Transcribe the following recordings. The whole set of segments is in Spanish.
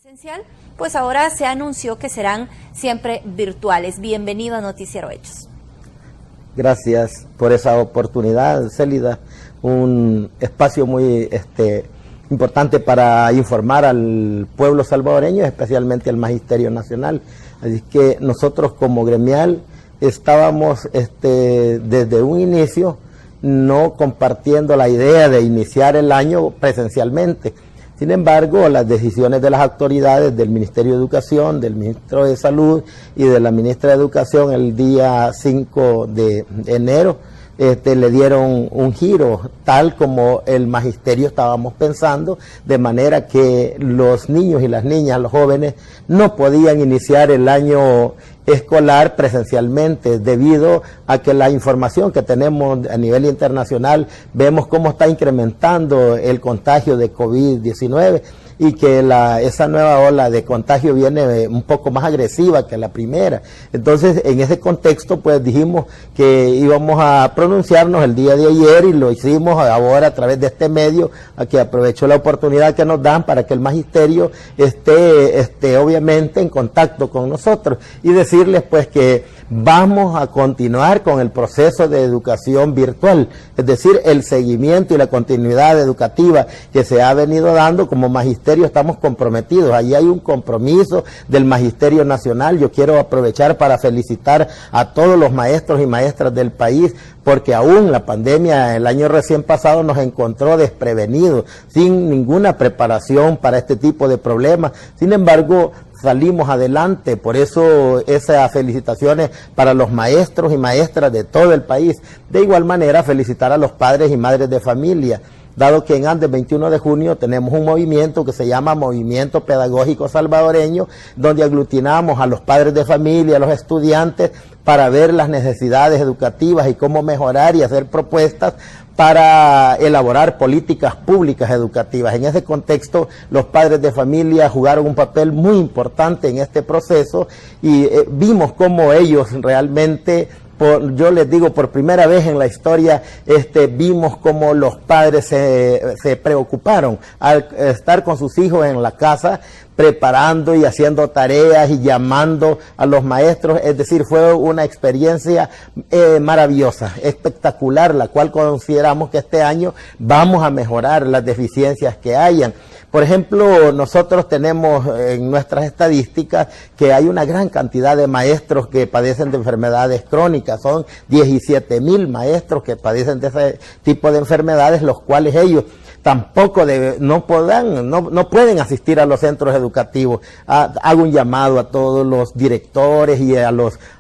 Presencial, pues ahora se anunció que serán siempre virtuales. Bienvenido a Noticiero Hechos. Gracias por esa oportunidad, Célida. Un espacio muy importante para informar al pueblo salvadoreño, especialmente al Magisterio Nacional. Así que nosotros como gremial estábamos desde un inicio no compartiendo la idea de iniciar el año presencialmente. Sin embargo, las decisiones de las autoridades del Ministerio de Educación, del Ministro de Salud y de la Ministra de Educación el día 5 de enero le dieron un giro, tal como el magisterio estábamos pensando, de manera que los niños y las niñas, los jóvenes, no podían iniciar el año escolar presencialmente, debido a que la información que tenemos a nivel internacional, vemos cómo está incrementando el contagio de COVID-19 y que esa nueva ola de contagio viene un poco más agresiva que la primera. Entonces, en ese contexto, pues dijimos que íbamos a pronunciarnos el día de ayer y lo hicimos ahora a través de este medio, a que aprovecho la oportunidad que nos dan para que el magisterio esté obviamente en contacto con nosotros y decirles pues que vamos a continuar con el proceso de educación virtual, es decir, el seguimiento y la continuidad educativa que se ha venido dando. Como magisterio estamos comprometidos, ahí hay un compromiso del Magisterio Nacional. Yo quiero aprovechar para felicitar a todos los maestros y maestras del país, porque aún la pandemia el año recién pasado nos encontró desprevenidos, sin ninguna preparación para este tipo de problemas. Sin embargo, salimos adelante. Por eso esas felicitaciones para los maestros y maestras de todo el país. De igual manera, felicitar a los padres y madres de familia, dado que en Andes 21 de junio tenemos un movimiento que se llama Movimiento Pedagógico Salvadoreño, donde aglutinamos a los padres de familia, a los estudiantes, para ver las necesidades educativas y cómo mejorar y hacer propuestas para elaborar políticas públicas educativas. En ese contexto, los padres de familia jugaron un papel muy importante en este proceso y vimos cómo ellos realmente, yo les digo, por primera vez en la historia, vimos cómo los padres se preocuparon al estar con sus hijos en la casa, preparando y haciendo tareas y llamando a los maestros. Es decir, fue una experiencia maravillosa, espectacular, la cual consideramos que este año vamos a mejorar las deficiencias que hayan. Por ejemplo, nosotros tenemos en nuestras estadísticas que hay una gran cantidad de maestros que padecen de enfermedades crónicas. Son 17,000 maestros que padecen de ese tipo de enfermedades, los cuales ellos tampoco no pueden asistir a los centros educativos. Hago un llamado a todos los directores y a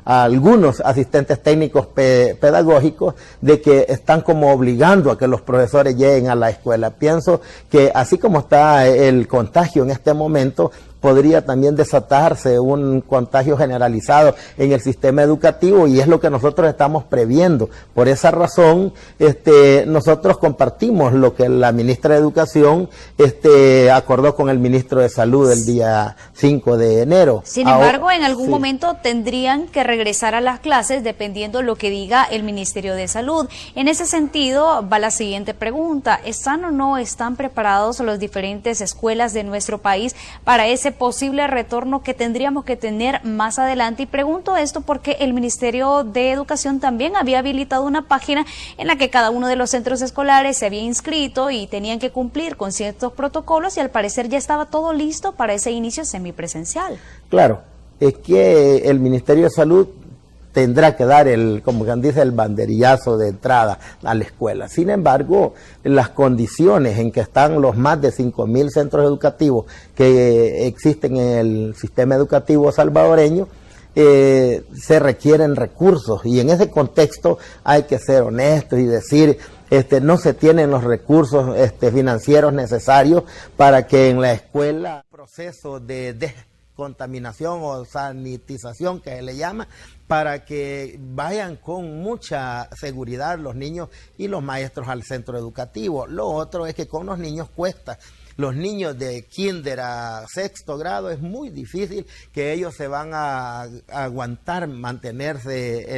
algunos asistentes técnicos pedagógicos de que están como obligando a que los profesores lleguen a la escuela. Pienso que así como está el contagio en este momento, podría también desatarse un contagio generalizado en el sistema educativo, y es lo que nosotros estamos previendo. Por esa razón, nosotros compartimos lo que la ministra de Educación acordó con el ministro de Salud el día 5 de enero. Sin embargo, en algún momento tendrían que regresar a las clases dependiendo lo que diga el Ministerio de Salud. En ese sentido, va la siguiente pregunta: ¿están o no están preparados las diferentes escuelas de nuestro país para ese posible retorno que tendríamos que tener más adelante? Y pregunto esto porque el Ministerio de Educación también había habilitado una página en la que cada uno de los centros escolares se había inscrito y tenían que cumplir con ciertos protocolos, y al parecer ya estaba todo listo para ese inicio semipresencial. Claro, es que el Ministerio de Salud tendrá que dar como quien dice, el banderillazo de entrada a la escuela. Sin embargo, las condiciones en que están los más de 5,000 centros educativos que existen en el sistema educativo salvadoreño, se requieren recursos, y en ese contexto hay que ser honestos y decir, no se tienen los recursos financieros necesarios para que en la escuela el proceso de descontaminación o sanitización, que se le llama, para que vayan con mucha seguridad los niños y los maestros al centro educativo. Lo otro es que con los niños cuesta. Los niños de kinder a 6º grado es muy difícil que ellos se van a aguantar mantenerse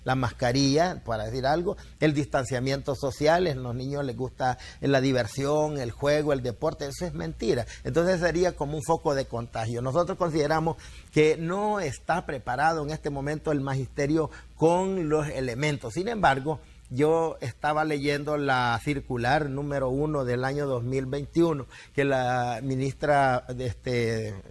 la mascarilla, para decir algo, el distanciamiento social, a los niños les gusta la diversión, el juego, el deporte, eso es mentira. Entonces sería como un foco de contagio. Nosotros consideramos que no está preparado en este momento el magisterio con los elementos. Sin embargo, yo estaba leyendo la circular número 1 del año 2021 que la ministra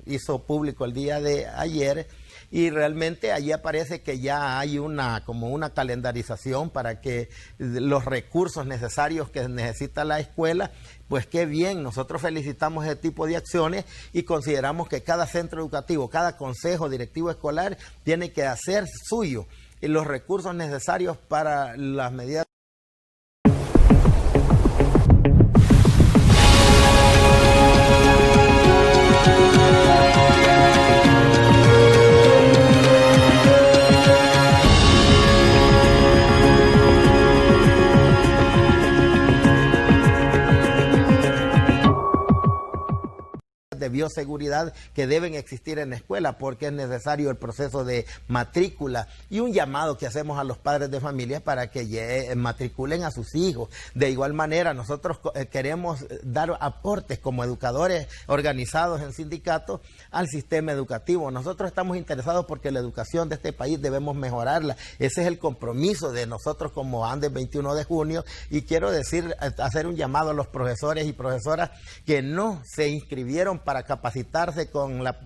hizo público el día de ayer, y realmente allí aparece que ya hay como una calendarización para que los recursos necesarios que necesita la escuela, pues qué bien, nosotros felicitamos ese tipo de acciones y consideramos que cada centro educativo, cada consejo directivo escolar tiene que hacer suyo los recursos necesarios para las medidas. De bioseguridad que deben existir en la escuela, porque es necesario el proceso de matrícula y un llamado que hacemos a los padres de familia para que matriculen a sus hijos. De igual manera, nosotros queremos dar aportes como educadores organizados en sindicatos al sistema educativo. Nosotros estamos interesados porque la educación de este país debemos mejorarla. Ese es el compromiso de nosotros como Andes 21 de junio, y quiero hacer un llamado a los profesores y profesoras que no se inscribieron para capacitarse con el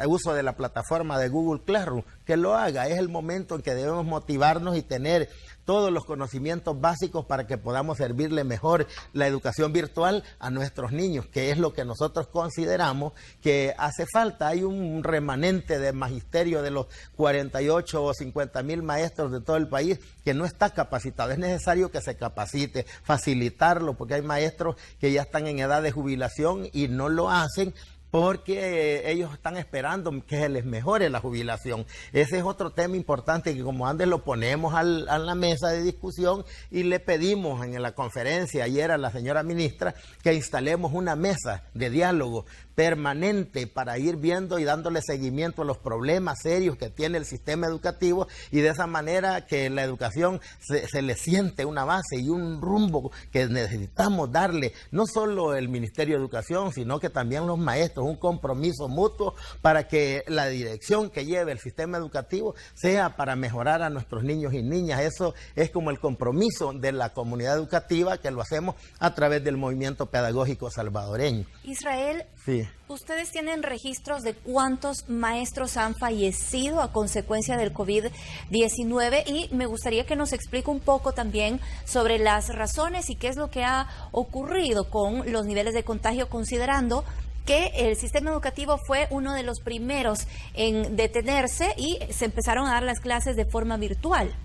uso de la plataforma de Google Classroom, que lo haga. Es el momento en que debemos motivarnos y tener todos los conocimientos básicos para que podamos servirle mejor la educación virtual a nuestros niños, que es lo que nosotros consideramos que hace falta. Hay un remanente de magisterio de los 48 o 50,000 maestros de todo el país que no está capacitado. Es necesario que se capacite, facilitarlo, porque hay maestros que ya están en edad de jubilación y no lo hacen porque ellos están esperando que se les mejore la jubilación. Ese es otro tema importante que como Andes lo ponemos a la mesa de discusión, y le pedimos en la conferencia ayer a la señora ministra que instalemos una mesa de diálogo permanente para ir viendo y dándole seguimiento a los problemas serios que tiene el sistema educativo, y de esa manera que la educación se le siente una base y un rumbo que necesitamos darle, no solo el Ministerio de Educación, sino que también los maestros, un compromiso mutuo para que la dirección que lleve el sistema educativo sea para mejorar a nuestros niños y niñas. Eso es como el compromiso de la comunidad educativa, que lo hacemos a través del movimiento pedagógico salvadoreño. Israel, sí. ¿Ustedes tienen registros de cuántos maestros han fallecido a consecuencia del COVID-19? Y me gustaría que nos explique un poco también sobre las razones y qué es lo que ha ocurrido con los niveles de contagio, considerando que el sistema educativo fue uno de los primeros en detenerse y se empezaron a dar las clases de forma virtual.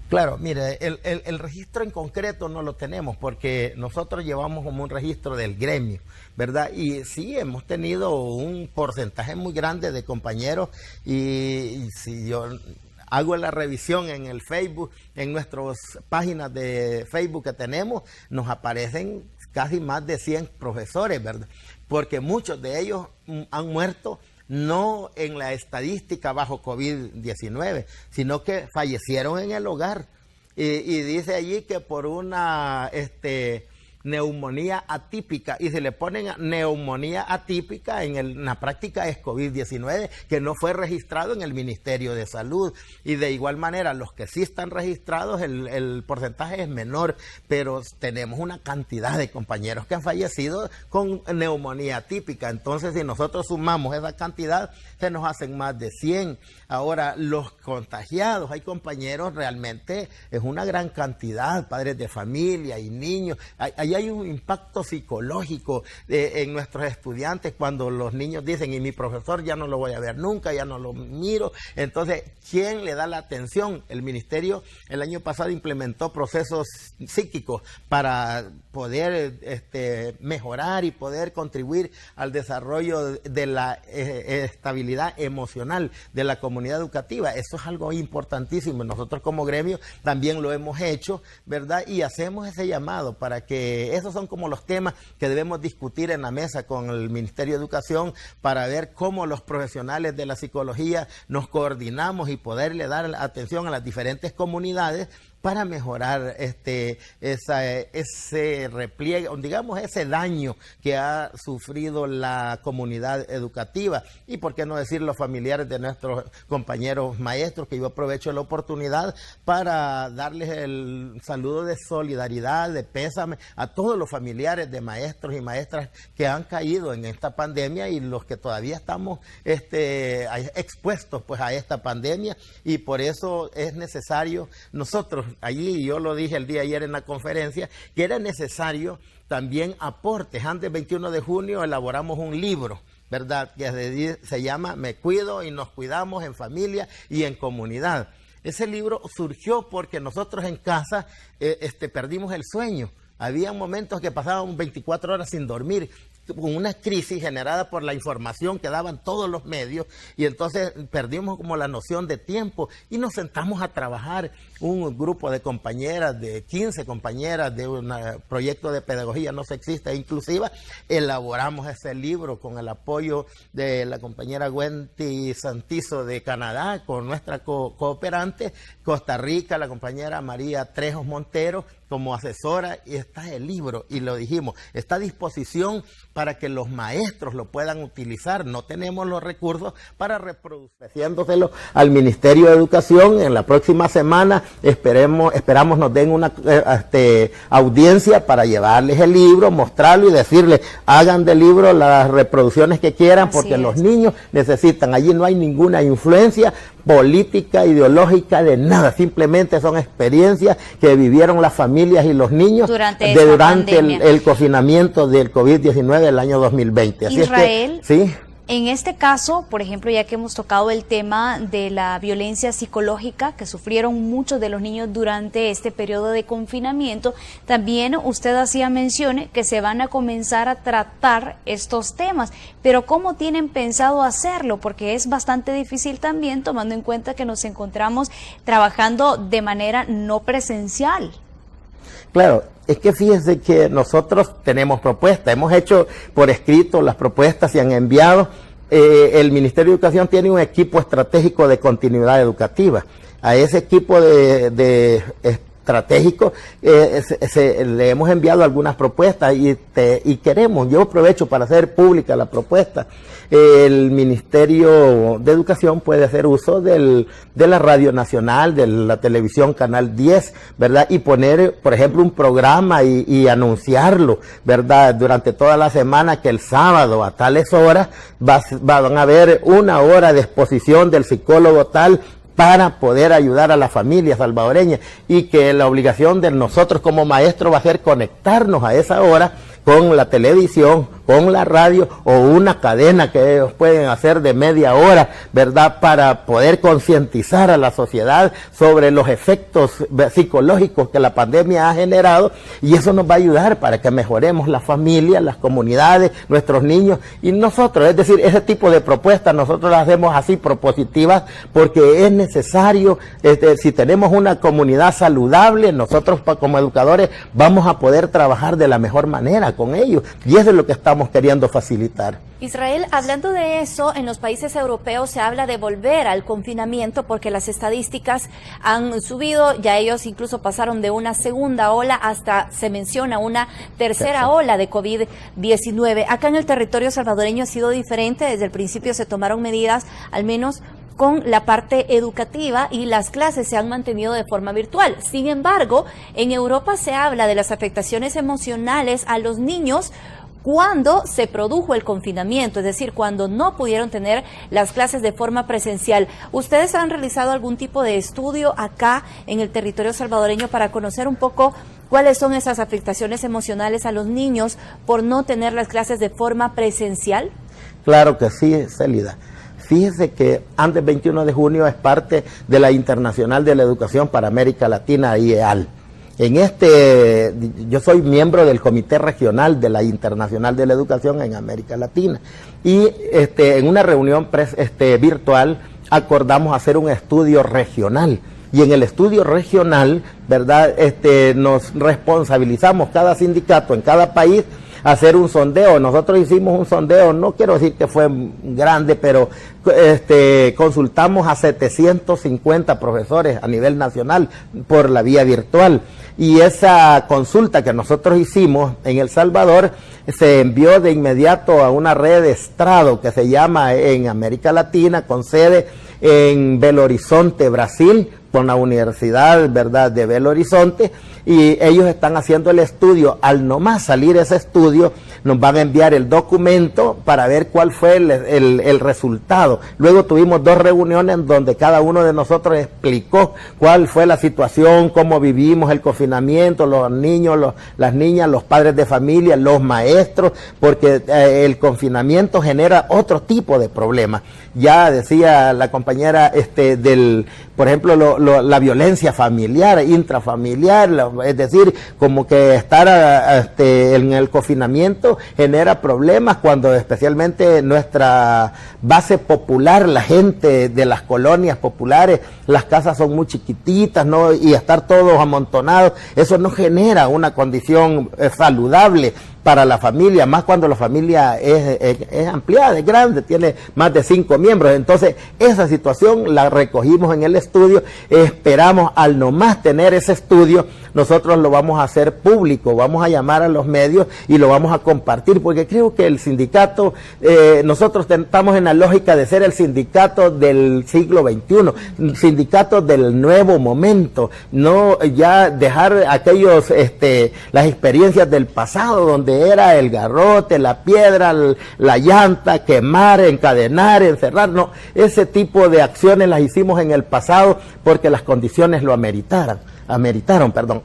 Claro, mire, el registro en concreto no lo tenemos porque nosotros llevamos como un registro del gremio, ¿verdad? Y sí, hemos tenido un porcentaje muy grande de compañeros, y si yo hago la revisión en el Facebook, en nuestras páginas de Facebook que tenemos, nos aparecen casi más de 100 profesores, ¿verdad? Porque muchos de ellos han muerto no en la estadística bajo COVID-19, sino que fallecieron en el hogar. Y dice allí que por una neumonía atípica, y se le ponen neumonía atípica, en la práctica es COVID-19, que no fue registrado en el Ministerio de Salud. Y de igual manera, los que sí están registrados, el porcentaje es menor, pero tenemos una cantidad de compañeros que han fallecido con neumonía atípica. Entonces, si nosotros sumamos esa cantidad, se nos hacen más de 100. Ahora, los contagiados, hay compañeros, realmente es una gran cantidad, padres de familia y niños. Hay un impacto psicológico en nuestros estudiantes cuando los niños dicen, y mi profesor ya no lo voy a ver nunca, ya no lo miro. Entonces, ¿quién le da la atención? El ministerio el año pasado implementó procesos psíquicos para poder mejorar y poder contribuir al desarrollo de la estabilidad emocional de la comunidad educativa. Eso es algo importantísimo. Nosotros como gremio también lo hemos hecho, ¿verdad? Y hacemos ese llamado para que Esos son como los temas que debemos discutir en la mesa con el Ministerio de Educación para ver cómo los profesionales de la psicología nos coordinamos y poderle dar atención a las diferentes comunidades para mejorar ese repliegue, digamos, ese daño que ha sufrido la comunidad educativa y, por qué no decir, los familiares de nuestros compañeros maestros, que yo aprovecho la oportunidad para darles el saludo de solidaridad, de pésame a todos los familiares de maestros y maestras que han caído en esta pandemia y los que todavía estamos expuestos pues a esta pandemia, y por eso es necesario nosotros, allí yo lo dije el día de ayer en la conferencia, que era necesario también aportes. Antes del 21 de junio elaboramos un libro, ¿verdad?, que se llama Me cuido y nos cuidamos en familia y en comunidad. Ese libro surgió porque nosotros en casa perdimos el sueño. Había momentos que pasábamos 24 horas sin dormir, con una crisis generada por la información que daban todos los medios, y entonces perdimos como la noción de tiempo y nos sentamos a trabajar. Un grupo de compañeras, de 15 compañeras de un proyecto de pedagogía no sexista e inclusiva, elaboramos ese libro con el apoyo de la compañera Wendy Santizo de Canadá, con nuestra cooperante Costa Rica, la compañera María Trejos Montero como asesora, y está el libro, y lo dijimos, está a disposición para que los maestros lo puedan utilizar. No tenemos los recursos para reproduciéndoselo al Ministerio de Educación. En la próxima semana esperamos nos den una audiencia para llevarles el libro, mostrarlo y decirles, hagan del libro las reproducciones que quieran, porque los niños necesitan. Allí no hay ninguna influencia política, ideológica, de nada, simplemente son experiencias que vivieron las familias y los niños durante el confinamiento del COVID-19 del año 2020. Así Israel, es que, sí. En este caso, por ejemplo, ya que hemos tocado el tema de la violencia psicológica que sufrieron muchos de los niños durante este periodo de confinamiento, también usted hacía mención que se van a comenzar a tratar estos temas, pero ¿cómo tienen pensado hacerlo? Porque es bastante difícil también, tomando en cuenta que nos encontramos trabajando de manera no presencial. Claro, es que fíjense que nosotros tenemos propuestas, hemos hecho por escrito las propuestas, se han enviado. El Ministerio de Educación tiene un equipo estratégico de continuidad educativa. A ese equipo estratégico le hemos enviado algunas propuestas y queremos, yo aprovecho para hacer pública la propuesta. El Ministerio de Educación puede hacer uso de la Radio Nacional, de la televisión Canal 10, ¿verdad? Y poner, por ejemplo, un programa y anunciarlo, ¿verdad? Durante toda la semana, que el sábado a tales horas van a haber 1 hora de exposición del psicólogo tal, para poder ayudar a la familia salvadoreña, y que la obligación de nosotros como maestros va a ser conectarnos a esa hora con la televisión, con la radio o una cadena que ellos pueden hacer de media hora, ¿verdad?, para poder concientizar a la sociedad sobre los efectos psicológicos que la pandemia ha generado, y eso nos va a ayudar para que mejoremos las familias, las comunidades, nuestros niños y nosotros. Es decir, ese tipo de propuestas nosotros las hacemos así propositivas, porque es necesario, si tenemos una comunidad saludable, nosotros como educadores vamos a poder trabajar de la mejor manera con ellos, y eso es lo que estamos queriendo facilitar. Israel, hablando de eso, en los países europeos se habla de volver al confinamiento porque las estadísticas han subido, ya ellos incluso pasaron de una segunda ola hasta se menciona una tercera ola de COVID-19. Acá en el territorio salvadoreño ha sido diferente, desde el principio se tomaron medidas, al menos con la parte educativa, y las clases se han mantenido de forma virtual. Sin embargo, en Europa se habla de las afectaciones emocionales a los niños cuando se produjo el confinamiento, es decir, cuando no pudieron tener las clases de forma presencial. ¿Ustedes han realizado algún tipo de estudio acá en el territorio salvadoreño para conocer un poco cuáles son esas afectaciones emocionales a los niños por no tener las clases de forma presencial? Claro que sí, Célida. Fíjese que antes del 21 de junio es parte de la Internacional de la Educación para América Latina, IEAL. Yo soy miembro del Comité Regional de la Internacional de la Educación en América Latina, y en una reunión virtual acordamos hacer un estudio regional, y en el estudio regional, ¿verdad? Nos responsabilizamos cada sindicato en cada país hacer un sondeo. Nosotros hicimos un sondeo, no quiero decir que fue grande, pero consultamos a 750 profesores a nivel nacional por la vía virtual. Y esa consulta que nosotros hicimos en El Salvador se envió de inmediato a una red de estrado que se llama en América Latina, con sede en Belo Horizonte, Brasil, con la Universidad, ¿verdad?, de Belo Horizonte, y ellos están haciendo el estudio. Al nomás salir ese estudio, nos van a enviar el documento para ver cuál fue el resultado. Luego tuvimos 2 reuniones en donde cada uno de nosotros explicó cuál fue la situación, cómo vivimos el confinamiento, los niños, las niñas, los padres de familia, los maestros, porque el confinamiento genera otro tipo de problemas. Ya decía la compañera por ejemplo, la violencia familiar, intrafamiliar, es decir, como que estar en el confinamiento genera problemas cuando especialmente nuestra base popular, la gente de las colonias populares, las casas son muy chiquititas, ¿no? Y estar todos amontonados, eso no genera una condición saludable para la familia, más cuando la familia es ampliada, es grande, tiene más de 5 miembros. Entonces, esa situación la recogimos en el estudio, esperamos al nomás tener ese estudio, nosotros lo vamos a hacer público, vamos a llamar a los medios y lo vamos a compartir, porque creo que el sindicato, nosotros estamos en la lógica de ser el sindicato del siglo XXI, sindicato del nuevo momento, no ya dejar aquellos, las experiencias del pasado, donde era el garrote, la piedra, la llanta, quemar, encadenar, encerrar. No, ese tipo de acciones las hicimos en el pasado porque las condiciones lo ameritaron.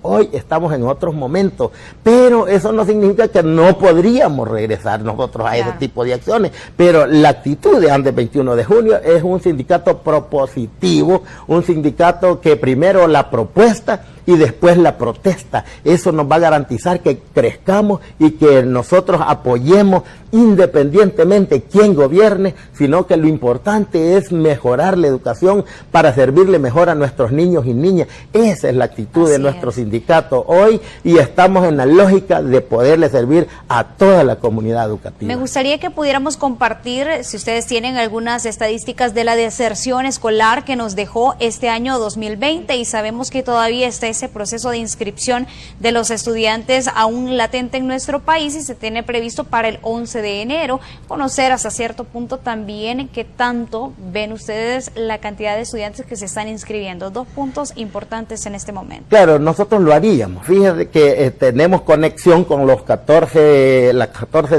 Hoy estamos en otros momentos, pero eso no significa que no podríamos regresar nosotros a ese tipo de acciones. Pero la actitud de Andes 21 de junio es un sindicato propositivo, un sindicato que primero la propuesta y después la protesta. Eso nos va a garantizar que crezcamos y que nosotros apoyemos independientemente quién gobierne, sino que lo importante es mejorar la educación para servirle mejor a nuestros niños y niñas. Esa es la actitud de nuestro sindicato hoy, y estamos en la lógica de poderle servir a toda la comunidad educativa. Me gustaría que pudiéramos compartir, si ustedes tienen algunas estadísticas de la deserción escolar que nos dejó este año 2020, y sabemos que todavía está ese proceso de inscripción de los estudiantes aún latente en nuestro país, y se tiene previsto para el 11 de enero conocer hasta cierto punto también qué tanto ven ustedes la cantidad de estudiantes que se están inscribiendo. 2 puntos importantes en este momento. Claro, nosotros lo haríamos. Fíjense que tenemos conexión con las 14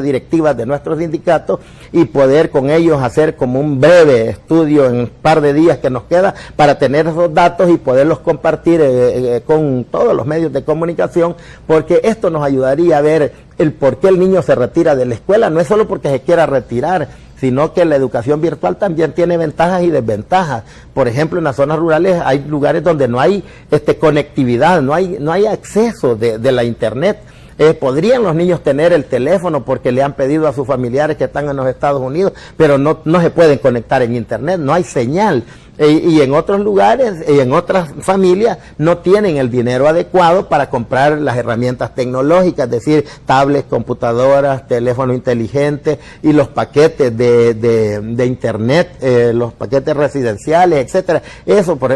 directivas de nuestro sindicato, y poder con ellos hacer como un breve estudio en un par de días que nos queda para tener esos datos y poderlos compartir con todos los medios de comunicación, porque esto nos ayudaría a ver el por qué el niño se retira de la escuela. No es solo porque se quiera retirar, sino que la educación virtual también tiene ventajas y desventajas. Por ejemplo, en las zonas rurales hay lugares donde no hay conectividad, no hay acceso de la internet. Podrían los niños tener el teléfono porque le han pedido a sus familiares que están en los Estados Unidos, pero no se pueden conectar en internet, no hay señal. Y en otros lugares y en otras familias no tienen el dinero adecuado para comprar las herramientas tecnológicas, es decir, tablets, computadoras, teléfonos inteligentes y los paquetes de internet, los paquetes residenciales, etcétera.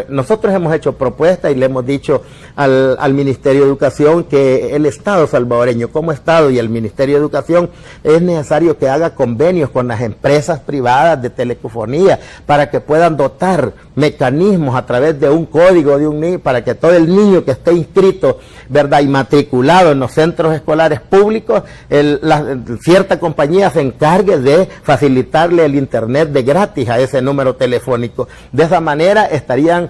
Nosotros hemos hecho propuestas y le hemos dicho al Ministerio de Educación que el Estado salvadoreño como Estado y el Ministerio de Educación es necesario que haga convenios con las empresas privadas de telefonía para que puedan dotar mecanismos a través de un código de un niño, para que todo el niño que esté inscrito, ¿verdad?, y matriculado en los centros escolares públicos, cierta compañía se encargue de facilitarle el internet de gratis a ese número telefónico. De esa manera estarían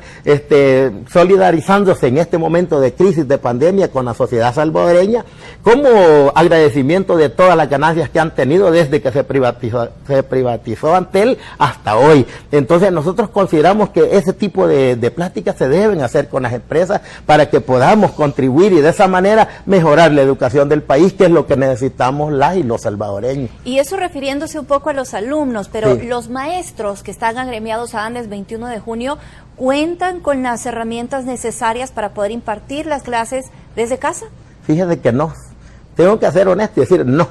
solidarizándose en este momento de crisis, de pandemia, con la sociedad salvadoreña, como agradecimiento de todas las ganancias que han tenido desde que se privatizó Antel hasta hoy. Entonces nosotros consideramos consideramos que ese tipo de pláticas se deben hacer con las empresas para que podamos contribuir y de esa manera mejorar la educación del país, que es lo que necesitamos las y los salvadoreños. Y eso refiriéndose un poco a los alumnos, pero sí, los maestros que están agremiados a ANDES 21 de junio ¿cuentan con las herramientas necesarias para poder impartir las clases desde casa? Fíjate que no. Tengo que ser honesto y decir no.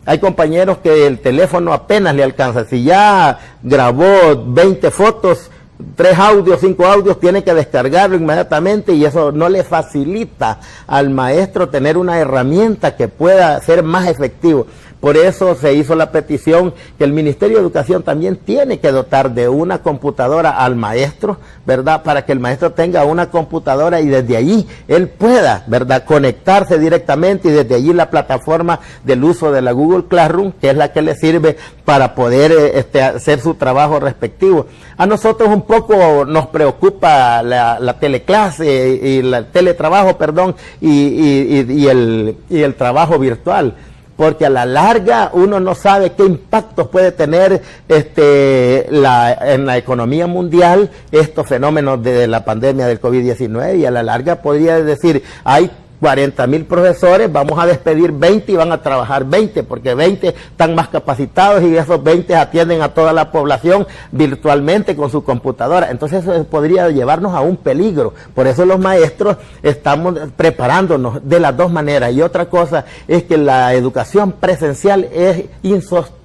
Hay compañeros que el teléfono apenas le alcanza. Si ya grabó 20 fotos, 3 audios, 5 audios, tiene que descargarlo inmediatamente y eso no le facilita al maestro tener una herramienta que pueda ser más efectivo. Por eso se hizo la petición que el Ministerio de Educación también tiene que dotar de una computadora al maestro, ¿verdad? Para que el maestro tenga una computadora y desde allí él pueda, ¿verdad?, conectarse directamente y desde allí la plataforma del uso de la Google Classroom, que es la que le sirve para poder hacer su trabajo respectivo. A nosotros un poco nos preocupa la teleclase y el teletrabajo, perdón, y el trabajo virtual, porque a la larga uno no sabe qué impactos puede tener en la economía mundial estos fenómenos de la pandemia del COVID-19, y a la larga podría decir, hay 40,000 profesores, vamos a despedir 20 y van a trabajar 20, porque 20 están más capacitados y esos 20 atienden a toda la población virtualmente con su computadora. Entonces eso podría llevarnos a un peligro. Por eso los maestros estamos preparándonos de las dos maneras. Y otra cosa es que la educación presencial es insustituible.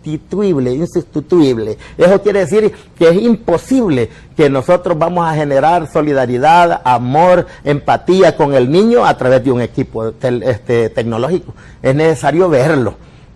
Eso quiere decir que es imposible que nosotros vamos a generar solidaridad, amor, empatía con el niño a través de un equipo tecnológico. Es necesario verlo,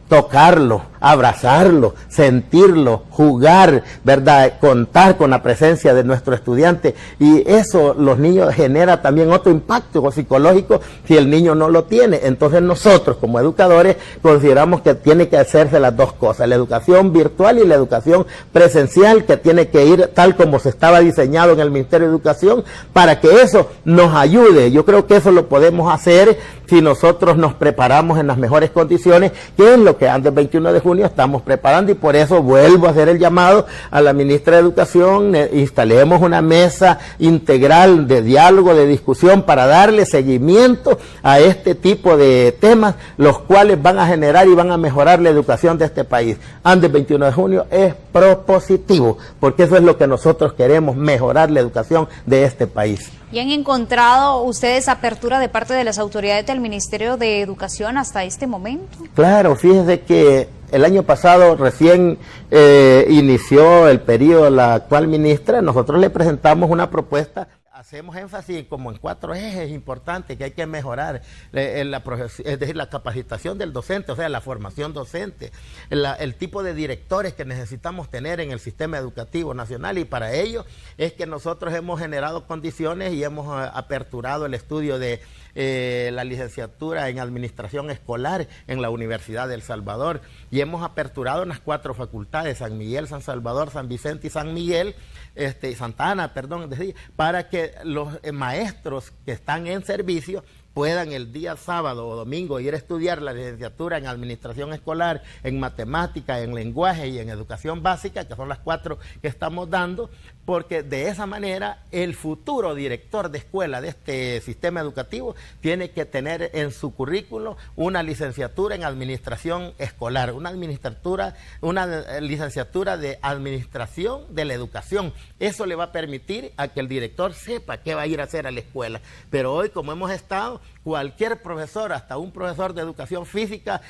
tocarlo, abrazarlo, sentirlo, jugar, ¿verdad?, contar con la presencia de nuestro estudiante, y eso los niños genera también otro impacto psicológico si el niño no lo tiene. Entonces nosotros como educadores consideramos que tiene que hacerse las dos cosas, la educación virtual y la educación presencial, que tiene que ir tal como se estaba diseñado en el Ministerio de Educación, para que eso nos ayude. Yo creo que eso lo podemos hacer si nosotros nos preparamos en las mejores condiciones, que es lo que antes del 21 de junio estamos preparando, y por eso vuelvo a hacer el llamado a la ministra de Educación, instalemos una mesa integral de diálogo, de discusión, para darle seguimiento a este tipo de temas, los cuales van a generar y van a mejorar la educación de este país. Antes del 21 de junio es propositivo, porque eso es lo que nosotros queremos, mejorar la educación de este país. ¿Y han encontrado ustedes apertura de parte de las autoridades del Ministerio de Educación hasta este momento? Claro, fíjense que el año pasado recién inició el periodo de la actual ministra. Nosotros le presentamos una propuesta. Hacemos énfasis como en 4 ejes importantes que hay que mejorar, es decir, la capacitación del docente, o sea, la formación docente, el tipo de directores que necesitamos tener en el sistema educativo nacional, y para ello es que nosotros hemos generado condiciones y hemos aperturado el estudio de la licenciatura en Administración Escolar en la Universidad de El Salvador, y hemos aperturado en las 4 facultades, San Miguel, San Salvador, San Vicente y San Miguel, Santa Ana, perdón, para que los maestros que están en servicio puedan el día sábado o domingo ir a estudiar la licenciatura en Administración Escolar, en Matemática, en Lenguaje y en Educación Básica, que son las 4 que estamos dando, porque de esa manera el futuro director de escuela de este sistema educativo tiene que tener en su currículo una licenciatura en Administración Escolar, una licenciatura de Administración de la Educación. Eso le va a permitir a que el director sepa qué va a ir a hacer a la escuela. Pero hoy, como hemos estado, cualquier profesor, hasta un profesor de educación física,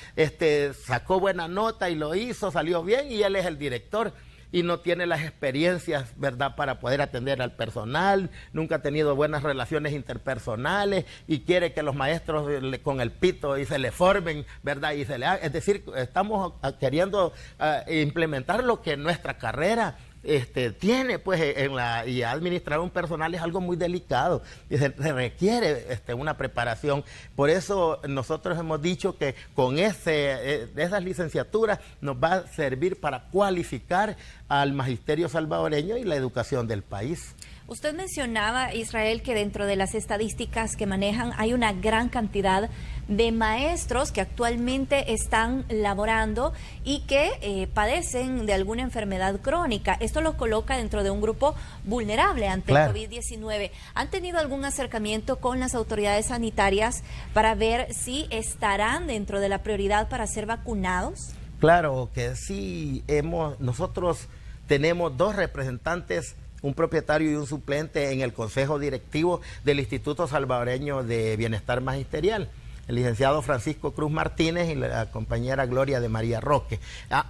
sacó buena nota y lo hizo, salió bien, y él es el director y no tiene las experiencias, ¿verdad?, para poder atender al personal, nunca ha tenido buenas relaciones interpersonales y quiere que los maestros con el pito y se le formen, ¿verdad?, y se le haga. Es decir, estamos queriendo implementar lo que nuestra carrera tiene, pues, y administrar un personal es algo muy delicado y se requiere una preparación. Por eso nosotros hemos dicho que con esas licenciaturas nos va a servir para cualificar al magisterio salvadoreño y la educación del país. Usted mencionaba, Israel, que dentro de las estadísticas que manejan hay una gran cantidad de maestros que actualmente están laborando y que padecen de alguna enfermedad crónica. Esto los coloca dentro de un grupo vulnerable ante el COVID-19. ¿Han tenido algún acercamiento con las autoridades sanitarias para ver si estarán dentro de la prioridad para ser vacunados? Claro que sí, nosotros tenemos 2 representantes, un propietario y un suplente en el Consejo Directivo del Instituto Salvadoreño de Bienestar Magisterial, el licenciado Francisco Cruz Martínez y la compañera Gloria de María Roque.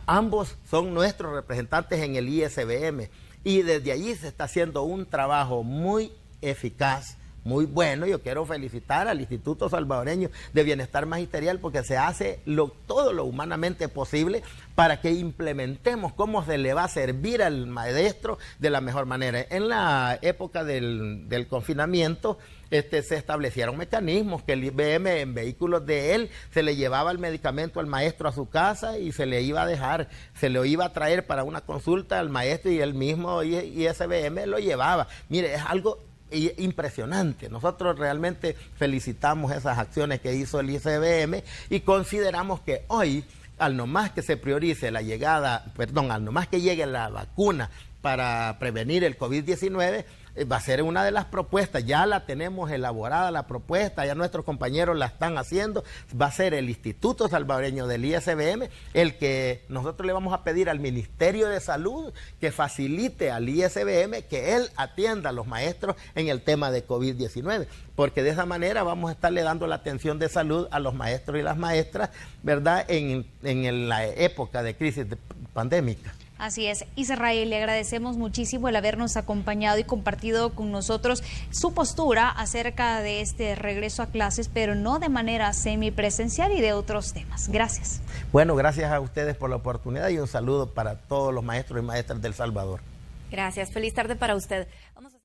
Ambos son nuestros representantes en el ISBM y desde allí se está haciendo un trabajo muy eficaz, muy bueno. Yo quiero felicitar al Instituto Salvadoreño de Bienestar Magisterial porque se hace todo lo humanamente posible para que implementemos cómo se le va a servir al maestro de la mejor manera. En la época del confinamiento se establecieron mecanismos que el IBM en vehículos de él se le llevaba el medicamento al maestro a su casa y se le iba a dejar, se lo iba a traer para una consulta al maestro y el mismo ISBM lo llevaba. Mire, es algo impresionante. Nosotros realmente felicitamos esas acciones que hizo el ICBM y consideramos que hoy, al nomás que se priorice la llegada, al nomás que llegue la vacuna para prevenir el COVID-19, va a ser una de las propuestas, ya la tenemos elaborada la propuesta, ya nuestros compañeros la están haciendo, va a ser el Instituto Salvadoreño del ISBM el que nosotros le vamos a pedir al Ministerio de Salud que facilite al ISBM que él atienda a los maestros en el tema de COVID-19, porque de esa manera vamos a estarle dando la atención de salud a los maestros y las maestras, ¿verdad?, en la época de crisis pandémica. Así es, Israel, le agradecemos muchísimo el habernos acompañado y compartido con nosotros su postura acerca de este regreso a clases, pero no de manera semipresencial y de otros temas. Gracias. Bueno, gracias a ustedes por la oportunidad y un saludo para todos los maestros y maestras del Salvador. Gracias, feliz tarde para usted. Vamos a